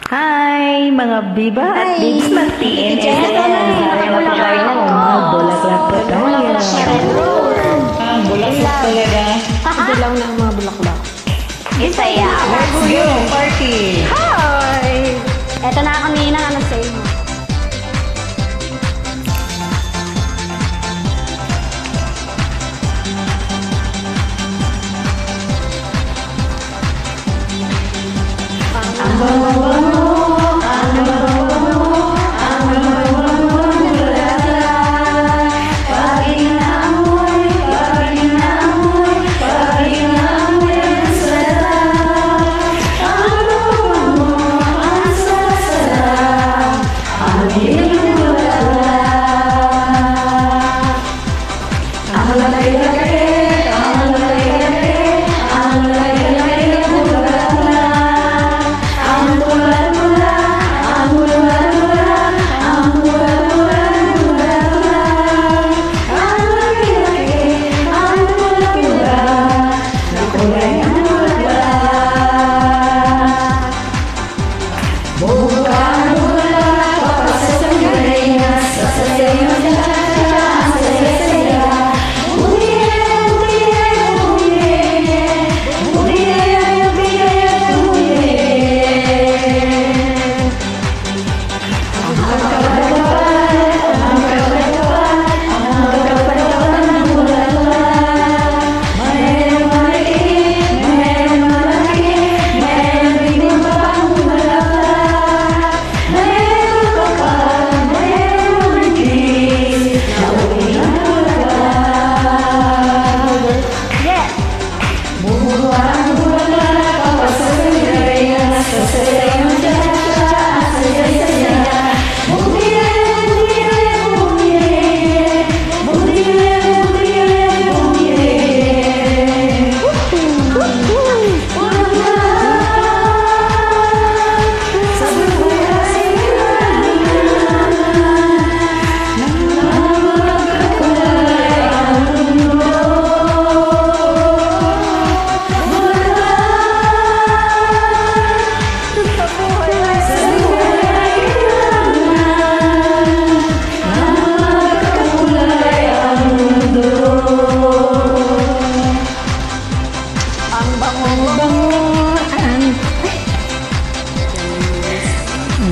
Hi, mga biba at bibs mag-TNS. Ito na mga bulaklak po tayo. Bulaklak talaga. Dilaw na ang mga bulaklak. Isaya. Let's go, party! Hi! Eto na kanina, ano sa inyo?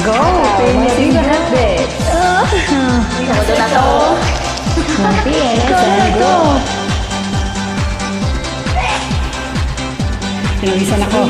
Go! Finishing birthday! Ito na to. TNS and go! Tinalisan ako.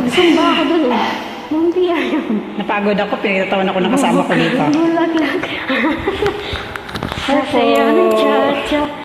Nagsumba ako dun eh. Munti ayaw. Napagod ako, pinitatawan ako ng kasama ko dito. Bulaklak. Saya ng cha-cha.